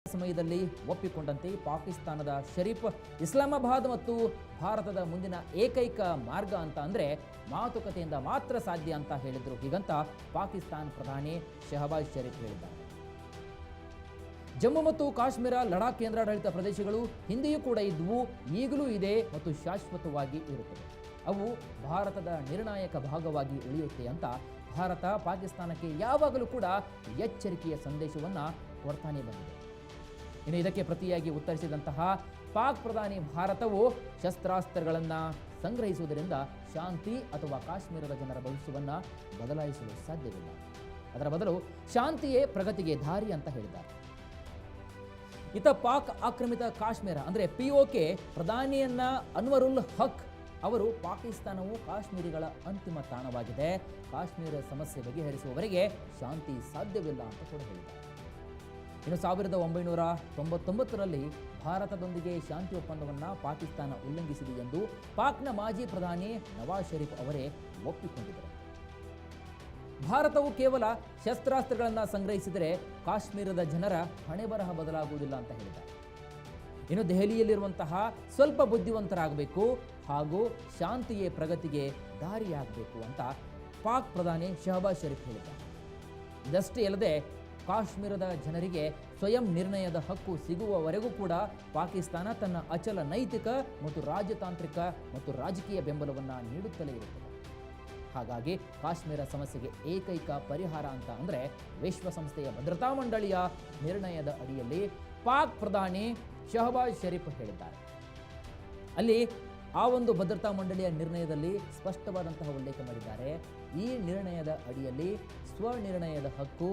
ಸಮಯದಲ್ಲಿ ಒಪ್ಪಿಕೊಂಡಂತೆ ಪಾಕಿಸ್ತಾನದ ಶರೀಫ್ ಇಸ್ಲಾಮಾಬಾದ್ ಮತ್ತು ಭಾರತದ ಮುಂದಿನ ಏಕೈಕ ಮಾರ್ಗ ಅಂತ ಅಂದರೆ ಮಾತುಕತೆಯಿಂದ ಮಾತ್ರ ಸಾಧ್ಯ ಅಂತ ಹೇಳಿದರು. ಹೀಗಂತ ಪಾಕಿಸ್ತಾನ ಪ್ರಧಾನಿ ಶಹಬಾಜ್ ಶರೀಫ್ ಹೇಳಿದ್ದಾರೆ. ಜಮ್ಮು ಮತ್ತು ಕಾಶ್ಮೀರ, ಲಡಾಖ್ ಕೇಂದ್ರಾಡಳಿತ ಪ್ರದೇಶಗಳು ಹಿಂದೆಯೂ ಕೂಡ ಇದ್ವು, ಈಗಲೂ ಇದೆ ಮತ್ತು ಶಾಶ್ವತವಾಗಿ ಇರುತ್ತದೆ. ಅವು ಭಾರತದ ನಿರ್ಣಾಯಕ ಭಾಗವಾಗಿ ಉಳಿಯುತ್ತೆ ಅಂತ ಭಾರತ ಪಾಕಿಸ್ತಾನಕ್ಕೆ ಯಾವಾಗಲೂ ಕೂಡ ಎಚ್ಚರಿಕೆಯ ಸಂದೇಶವನ್ನು ಕೊಡ್ತಾನೆ ಬಂದಿದೆ. ಇನ್ನು ಇದಕ್ಕೆ ಪ್ರತಿಯಾಗಿ ಉತ್ತರಿಸಿದಂತಹ ಪಾಕ್ ಪ್ರಧಾನಿ ಭಾರತವು ಶಸ್ತ್ರಾಸ್ತ್ರಗಳನ್ನು ಸಂಗ್ರಹಿಸುವುದರಿಂದ ಶಾಂತಿ ಅಥವಾ ಕಾಶ್ಮೀರದ ಜನರ ಭವಿಷ್ಯವನ್ನು ಬದಲಾಯಿಸಲು ಸಾಧ್ಯವಿಲ್ಲ, ಅದರ ಬದಲು ಶಾಂತಿಯೇ ಪ್ರಗತಿಗೆ ದಾರಿ ಅಂತ ಹೇಳಿದ್ದಾರೆ. ಇತ ಪಾಕ್ ಆಕ್ರಮಿತ ಕಾಶ್ಮೀರ ಅಂದರೆ POK ಪ್ರಧಾನಿಯನ್ನ ಅನ್ವರುಲ್ ಹಕ್ ಅವರು ಪಾಕಿಸ್ತಾನವು ಕಾಶ್ಮೀರಿಗಳ ಅಂತಿಮ ತಾಣವಾಗಿದೆ, ಕಾಶ್ಮೀರ ಸಮಸ್ಯೆ ಬಗೆಹರಿಸುವವರೆಗೆ ಶಾಂತಿ ಸಾಧ್ಯವಿಲ್ಲ ಅಂತ ಕೂಡ ಹೇಳಿದ್ದಾರೆ. ಇನ್ನು 1999ರಲ್ಲಿ ಭಾರತದೊಂದಿಗೆ ಶಾಂತಿ ಒಪ್ಪಂದವನ್ನು ಪಾಕಿಸ್ತಾನ ಉಲ್ಲಂಘಿಸಿದೆ ಎಂದು ಪಾಕ್ನ ಮಾಜಿ ಪ್ರಧಾನಿ ನವಾಜ್ ಶರೀಫ್ ಅವರೇ ಒಪ್ಪಿಕೊಂಡಿದ್ದರು. ಭಾರತವು ಕೇವಲ ಶಸ್ತ್ರಾಸ್ತ್ರಗಳನ್ನು ಸಂಗ್ರಹಿಸಿದರೆ ಕಾಶ್ಮೀರದ ಜನರ ಹಣೆಬರಹ ಬದಲಾಗುವುದಿಲ್ಲ ಅಂತ ಹೇಳಿದ್ದಾರೆ. ಇನ್ನು ದೆಹಲಿಯಲ್ಲಿರುವಂತಹ ಸ್ವಲ್ಪ ಬುದ್ಧಿವಂತರಾಗಬೇಕು ಹಾಗೂ ಶಾಂತಿಯೇ ಪ್ರಗತಿಗೆ ದಾರಿಯಾಗಬೇಕು ಅಂತ ಪಾಕ್ ಪ್ರಧಾನಿ ಶಹಬಾಜ್ ಶರೀಫ್ ಹೇಳಿದ್ದಾರೆ. ಇದಷ್ಟೇ ಅಲ್ಲದೆ ಕಾಶ್ಮೀರದ ಜನರಿಗೆ ಸ್ವಯಂ ನಿರ್ಣಯದ ಹಕ್ಕು ಸಿಗುವವರೆಗೂ ಕೂಡ ಪಾಕಿಸ್ತಾನ ತನ್ನ ಅಚಲ ನೈತಿಕ ಮತ್ತು ರಾಜತಾಂತ್ರಿಕ ಮತ್ತು ರಾಜಕೀಯ ಬೆಂಬಲವನ್ನು ನೀಡುತ್ತಲೇ ಇರುತ್ತದೆ. ಹಾಗಾಗಿ ಕಾಶ್ಮೀರ ಸಮಸ್ಯೆಗೆ ಏಕೈಕ ಪರಿಹಾರ ಅಂತ ಅಂದರೆ ವಿಶ್ವಸಂಸ್ಥೆಯ ಭದ್ರತಾ ಮಂಡಳಿಯ ನಿರ್ಣಯದ ಅಡಿಯಲ್ಲಿ ಪಾಕ್ ಪ್ರಧಾನಿ ಶಹಬಾಜ್ ಶರೀಫ್ ಹೇಳಿದ್ದಾರೆ. ಅಲ್ಲಿ ಆ ಒಂದು ಭದ್ರತಾ ಮಂಡಳಿಯ ನಿರ್ಣಯದಲ್ಲಿ ಸ್ಪಷ್ಟವಾದಂತಹ ಉಲ್ಲೇಖ ಮಾಡಿದ್ದಾರೆ. ಈ ನಿರ್ಣಯದ ಅಡಿಯಲ್ಲಿ ಸ್ವನಿರ್ಣಯದ ಹಕ್ಕು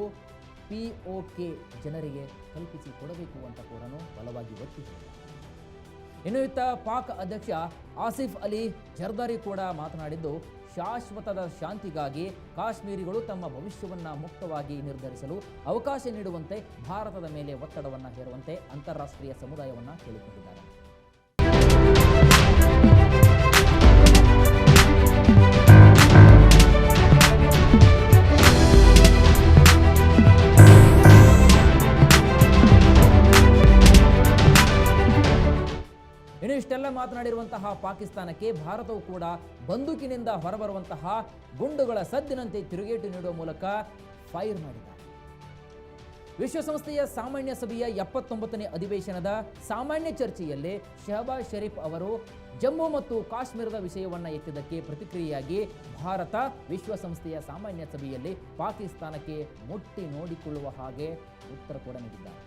POK ಜನರಿಗೆ ಕಲ್ಪಿಸಿ ಕೊಡಬೇಕು ಅಂತ ಕೂಡ ಬಲವಾಗಿ ಒತ್ತಿ ಹೇಳಿದ್ದಾರೆ. ಇನ್ನು ಇತ್ತ ಪಾಕ್ ಅಧ್ಯಕ್ಷ ಆಸಿಫ್ ಅಲಿ ಜರ್ದಾರಿ ಕೂಡ ಮಾತನಾಡಿದ್ದು, ಶಾಶ್ವತದ ಶಾಂತಿಗಾಗಿ ಕಾಶ್ಮೀರಿಗಳು ತಮ್ಮ ಭವಿಷ್ಯವನ್ನು ಮುಕ್ತವಾಗಿ ನಿರ್ಧರಿಸಲು ಅವಕಾಶ ನೀಡುವಂತೆ ಭಾರತದ ಮೇಲೆ ಒತ್ತಡವನ್ನು ಹೇರುವಂತೆ ಅಂತಾರಾಷ್ಟ್ರೀಯ ಸಮುದಾಯವನ್ನು ಕೇಳಿಕೊಂಡಿದ್ದಾರೆ. ಇನ್ನು ಇಷ್ಟೆಲ್ಲ ಮಾತನಾಡಿರುವಂತಹ ಪಾಕಿಸ್ತಾನಕ್ಕೆ ಭಾರತವು ಕೂಡ ಬಂದೂಕಿನಿಂದ ಹೊರಬರುವಂತಹ ಗುಂಡುಗಳ ಸದ್ದಿನಂತೆ ತಿರುಗೇಟು ನೀಡುವ ಮೂಲಕ ಫೈರ್ ಮಾಡಿದ್ದಾರೆ. ವಿಶ್ವಸಂಸ್ಥೆಯ ಸಾಮಾನ್ಯ ಸಭೆಯ 79ನೇ ಅಧಿವೇಶನದ ಸಾಮಾನ್ಯ ಚರ್ಚೆಯಲ್ಲಿ ಶಹಬಾಜ್ ಶರೀಫ್ ಅವರು ಜಮ್ಮು ಮತ್ತು ಕಾಶ್ಮೀರದ ವಿಷಯವನ್ನು ಎತ್ತಿದ್ದಕ್ಕೆ ಪ್ರತಿಕ್ರಿಯೆಯಾಗಿ ಭಾರತ ವಿಶ್ವಸಂಸ್ಥೆಯ ಸಾಮಾನ್ಯ ಸಭೆಯಲ್ಲಿ ಪಾಕಿಸ್ತಾನಕ್ಕೆ ಮುಟ್ಟಿ ನೋಡಿಕೊಳ್ಳುವ ಹಾಗೆ ಉತ್ತರ ಕೂಡ ನೀಡಿದ್ದಾರೆ.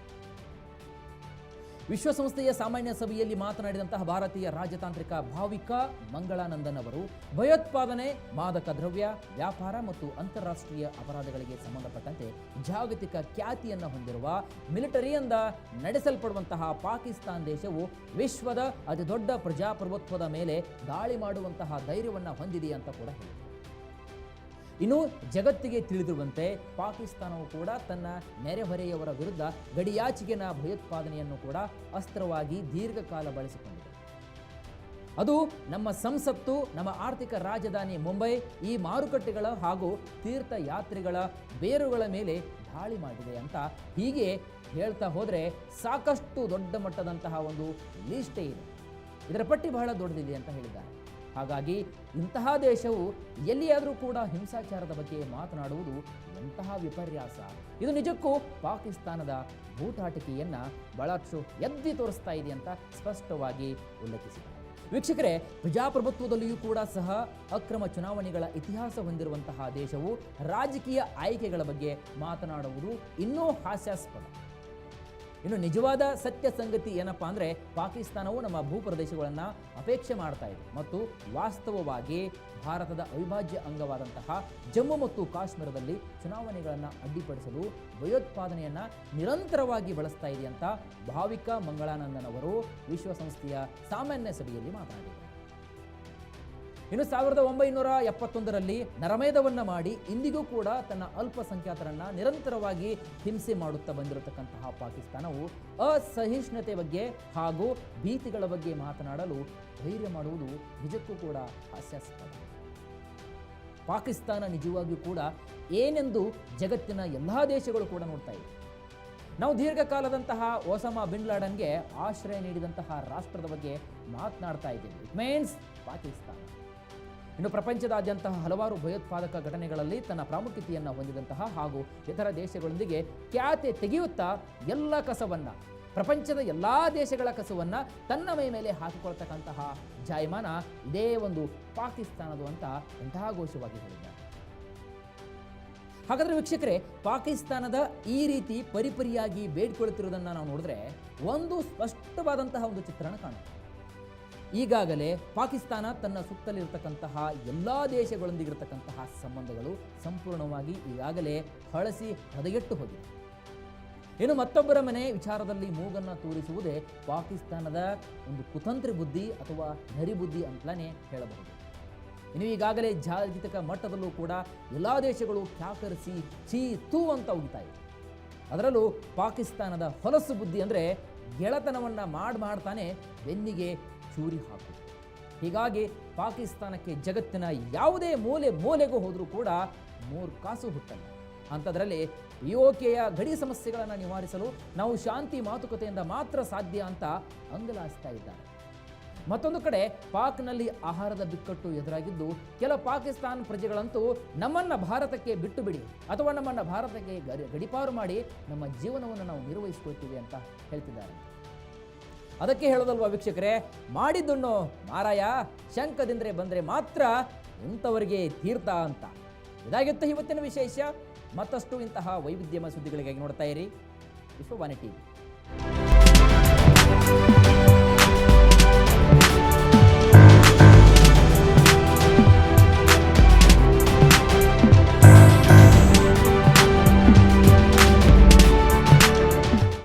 ವಿಶ್ವಸಂಸ್ಥೆಯ ಸಾಮಾನ್ಯ ಸಭೆಯಲ್ಲಿ ಮಾತನಾಡಿದಂತಹ ಭಾರತೀಯ ರಾಜತಾಂತ್ರಿಕ ಭಾವಿಕಾ ಮಂಗಳಾನಂದನ್ ಅವರು ಭಯೋತ್ಪಾದನೆ, ಮಾದಕ ದ್ರವ್ಯ ವ್ಯಾಪಾರ ಮತ್ತು ಅಂತಾರಾಷ್ಟ್ರೀಯ ಅಪರಾಧಗಳಿಗೆ ಸಂಬಂಧಪಟ್ಟಂತೆ ಜಾಗತಿಕ ಖ್ಯಾತಿಯನ್ನು ಹೊಂದಿರುವ ಮಿಲಿಟರಿಯಿಂದ ನಡೆಸಲ್ಪಡುವಂತಹ ಪಾಕಿಸ್ತಾನ ದೇಶವು ವಿಶ್ವದ ಅತಿದೊಡ್ಡ ಪ್ರಜಾಪ್ರಭುತ್ವದ ಮೇಲೆ ದಾಳಿ ಮಾಡುವಂತಹ ಧೈರ್ಯವನ್ನು ಹೊಂದಿದೆ ಅಂತ ಕೂಡ ಹೇಳಿದರು. ಇನ್ನು ಜಗತ್ತಿಗೆ ತಿಳಿದಿರುವಂತೆ ಪಾಕಿಸ್ತಾನವು ಕೂಡ ತನ್ನ ನೆರೆಹೊರೆಯವರ ವಿರುದ್ಧ ಗಡಿಯಾಚೆಗಿನ ಭಯೋತ್ಪಾದನೆಯನ್ನು ಕೂಡ ಅಸ್ತ್ರವಾಗಿ ದೀರ್ಘಕಾಲ ಬಳಸಿಕೊಂಡಿದೆ. ಅದು ನಮ್ಮ ಸಂಸತ್ತು, ನಮ್ಮ ಆರ್ಥಿಕ ರಾಜಧಾನಿ ಮುಂಬೈ, ಈ ಮಾರುಕಟ್ಟೆಗಳ ಹಾಗೂ ತೀರ್ಥಯಾತ್ರಿಗಳ ಬೇರುಗಳ ಮೇಲೆ ದಾಳಿ ಮಾಡಿದೆ ಅಂತ ಹೀಗೆ ಹೇಳ್ತಾ ಹೋದರೆ ಸಾಕಷ್ಟು ದೊಡ್ಡ ಮಟ್ಟದಂತಹ ಒಂದು ಲೀಸ್ಟೇ ಇದೆ. ಇದರ ಪಟ್ಟಿ ಬಹಳ ದೊಡ್ಡದಿದೆ ಅಂತ ಹೇಳಿದ್ದಾರೆ. ಹಾಗಾಗಿ ಇಂತಹ ದೇಶವು ಎಲ್ಲಿಯಾದರೂ ಕೂಡ ಹಿಂಸಾಚಾರದ ಬಗ್ಗೆ ಮಾತನಾಡುವುದು ಎಂತಹ ವಿಪರ್ಯಾಸ. ಇದು ನಿಜಕ್ಕೂ ಪಾಕಿಸ್ತಾನದ ಬೂಟಾಟಿಕೆಯನ್ನು ಬಹಳಷ್ಟು ಎದ್ದಿ ತೋರಿಸ್ತಾ ಇದೆ ಅಂತ ಸ್ಪಷ್ಟವಾಗಿ ಉಲ್ಲೇಖಿಸಿದ್ದಾರೆ. ವೀಕ್ಷಕರೇ, ಪ್ರಜಾಪ್ರಭುತ್ವದಲ್ಲಿಯೂ ಕೂಡ ಸಹ ಅಕ್ರಮ ಚುನಾವಣೆಗಳ ಇತಿಹಾಸ ಹೊಂದಿರುವಂತಹ ದೇಶವು ರಾಜಕೀಯ ಆಯ್ಕೆಗಳ ಬಗ್ಗೆ ಮಾತನಾಡುವುದು ಇನ್ನೂ ಹಾಸ್ಯಾಸ್ಪದ. ಇನ್ನು ನಿಜವಾದ ಸತ್ಯ ಸಂಗತಿ ಏನಪ್ಪಾ ಅಂದರೆ, ಪಾಕಿಸ್ತಾನವು ನಮ್ಮ ಭೂಪ್ರದೇಶಗಳನ್ನು ಅಪೇಕ್ಷೆ ಮಾಡ್ತಾ ಇದೆ ಮತ್ತು ವಾಸ್ತವವಾಗಿ ಭಾರತದ ಅವಿಭಾಜ್ಯ ಅಂಗವಾದಂತಹ ಜಮ್ಮು ಮತ್ತು ಕಾಶ್ಮೀರದಲ್ಲಿ ಚುನಾವಣೆಗಳನ್ನು ಅಡ್ಡಿಪಡಿಸಲು ಭಯೋತ್ಪಾದನೆಯನ್ನು ನಿರಂತರವಾಗಿ ಬಳಸ್ತಾ ಇದೆ ಅಂತ ಭಾವಿಕಾ ಮಂಗಳಾನಂದನ್ ಅವರು ವಿಶ್ವಸಂಸ್ಥೆಯ ಸಾಮಾನ್ಯ ಸಭೆಯಲ್ಲಿ ಮಾತನಾಡಿದರು. ಇನ್ನು 1971ರಲ್ಲಿ ನರಮೇಧವನ್ನು ಮಾಡಿ ಇಂದಿಗೂ ಕೂಡ ತನ್ನ ಅಲ್ಪಸಂಖ್ಯಾತರನ್ನ ನಿರಂತರವಾಗಿ ಹಿಂಸೆ ಮಾಡುತ್ತಾ ಬಂದಿರತಕ್ಕಂತಹ ಪಾಕಿಸ್ತಾನವು ಅಸಹಿಷ್ಣುತೆ ಬಗ್ಗೆ ಹಾಗೂ ಭೀತಿಗಳ ಬಗ್ಗೆ ಮಾತನಾಡಲು ಧೈರ್ಯ ಮಾಡುವುದು ನಿಜಕ್ಕೂ ಕೂಡ ಹಾಸ್ಯಾಸ್ಪದ. ಪಾಕಿಸ್ತಾನ ನಿಜವಾಗಿಯೂ ಕೂಡ ಏನೆಂದು ಜಗತ್ತಿನ ಎಲ್ಲ ದೇಶಗಳು ಕೂಡ ನೋಡ್ತಾ ಇವೆ. ನಾವು ದೀರ್ಘಕಾಲದಂತಹ ಒಸಾಮಾ ಬಿನ್ ಲಾಡನ್ಗೆ ಆಶ್ರಯ ನೀಡಿದಂತಹ ರಾಷ್ಟ್ರದ ಬಗ್ಗೆ ಮಾತನಾಡ್ತಾ ಇದ್ದೇವೆ. It means Pakistan. ಇನ್ನು ಪ್ರಪಂಚದಾದ್ಯಂತ ಹಲವಾರು ಭಯೋತ್ಪಾದಕ ಘಟನೆಗಳಲ್ಲಿ ತನ್ನ ಪ್ರಾಮುಖ್ಯತೆಯನ್ನು ಹೊಂದಿದಂತಹ ಹಾಗೂ ಇತರ ದೇಶಗಳೊಂದಿಗೆ ಖ್ಯಾತೆ ತೆಗೆಯುತ್ತಾ ಎಲ್ಲ ಕಸವನ್ನು, ಪ್ರಪಂಚದ ಎಲ್ಲ ದೇಶಗಳ ಕಸವನ್ನು ತನ್ನ ಮೈ ಮೇಲೆ ಹಾಕಿಕೊಳ್ತಕ್ಕಂತಹ ಜಾಯಮಾನ ಇದೇ ಒಂದು ಪಾಕಿಸ್ತಾನದು ಅಂತ ಎಂತಹ ಘೋಷವಾಗಿ ಹೇಳಿದ್ದಾರೆ. ಹಾಗಾದರೆ ವೀಕ್ಷಕರೇ, ಪಾಕಿಸ್ತಾನದ ಈ ರೀತಿ ಪರಿಪರಿಯಾಗಿ ಬೇಡಿಕೊಳ್ಳುತ್ತಿರುವುದನ್ನು ನಾವು ನೋಡಿದ್ರೆ ಒಂದು ಸ್ಪಷ್ಟವಾದಂತಹ ಒಂದು ಚಿತ್ರಣ ಕಾಣುತ್ತೆ. ಈಗಾಗಲೇ ಪಾಕಿಸ್ತಾನ ತನ್ನ ಸುತ್ತಲಿರತಕ್ಕಂತಹ ಎಲ್ಲ ದೇಶಗಳೊಂದಿಗಿರತಕ್ಕಂತಹ ಸಂಬಂಧಗಳು ಸಂಪೂರ್ಣವಾಗಿ ಈಗಾಗಲೇ ಹಳಸಿ ಹದಗೆಟ್ಟು ಹೋಗಿದೆ. ಇನ್ನು ಮತ್ತೊಬ್ಬರ ಮನೆ ವಿಚಾರದಲ್ಲಿ ಮೂಗನ್ನು ತೋರಿಸುವುದೇ ಪಾಕಿಸ್ತಾನದ ಒಂದು ಕುತಂತ್ರಿ ಬುದ್ಧಿ ಅಥವಾ ನರಿಬುದ್ಧಿ ಅಂತಲೇ ಹೇಳಬಹುದು. ಇನ್ನು ಈಗಾಗಲೇ ಜಾಗತಿಕ ಮಟ್ಟದಲ್ಲೂ ಕೂಡ ಎಲ್ಲ ದೇಶಗಳು ಕ್ಯಾಕರಿಸಿ ಚೀ ತೂ ಅಂತ ಉಗಿತಾ ಇದೆ. ಅದರಲ್ಲೂ ಪಾಕಿಸ್ತಾನದ ಹೊಲಸು ಬುದ್ಧಿ ಅಂದರೆ ಗೆಳತನವನ್ನು ಮಾಡ್ತಾನೆ ಬೆನ್ನಿಗೆ ಚೂರಿ ಹಾಕು. ಹೀಗಾಗಿ ಪಾಕಿಸ್ತಾನಕ್ಕೆ ಜಗತ್ತಿನ ಯಾವುದೇ ಮೂಲೆಗೂ ಹೋದರೂ ಕೂಡ 3 ಕಾಸು ಹುಟ್ಟಲ್ಲ. ಅಂಥದ್ರಲ್ಲಿ POKಯ ಗಡಿ ಸಮಸ್ಯೆಗಳನ್ನು ನಿವಾರಿಸಲು ನಾವು ಶಾಂತಿ ಮಾತುಕತೆಯಿಂದ ಮಾತ್ರ ಸಾಧ್ಯ ಅಂತ ಅಂಗಲಾಯಿಸ್ತಾ ಇದ್ದಾರೆ. ಮತ್ತೊಂದು ಕಡೆ ಪಾಕ್ನಲ್ಲಿ ಆಹಾರದ ಬಿಕ್ಕಟ್ಟು ಎದುರಾಗಿದ್ದು ಕೆಲ ಪಾಕಿಸ್ತಾನ ಪ್ರಜೆಗಳಂತೂ ನಮ್ಮನ್ನು ಭಾರತಕ್ಕೆ ಬಿಟ್ಟು ಬಿಡಿ ಅಥವಾ ನಮ್ಮನ್ನು ಭಾರತಕ್ಕೆ ಗಡಿಪಾರು ಮಾಡಿ ನಮ್ಮ ಜೀವನವನ್ನು ನಾವು ನಿರ್ವಹಿಸ್ಕೊಳ್ತೀವಿ ಅಂತ ಹೇಳ್ತಿದ್ದಾರೆ. ಅದಕ್ಕೆ ಹೇಳೋದಲ್ವಾ ವೀಕ್ಷಕರೇ, ಮಾಡಿದ್ದುಣ್ಣೋ ಮಾರಾಯ, ಶಂಕದಿಂದ್ರೆ ಬಂದರೆ ಮಾತ್ರ ಇಂಥವರಿಗೆ ತೀರ್ಥ ಅಂತ. ಇದಾಗಿತ್ತು ಇವತ್ತಿನ ವಿಶೇಷ. ಮತ್ತಷ್ಟು ಇಂತಹ ವೈವಿಧ್ಯಮಯ ಸುದ್ದಿಗಳಿಗಾಗಿ ನೋಡ್ತಾ ಇರಿ ವಿಶ್ವವಾಣಿ TV.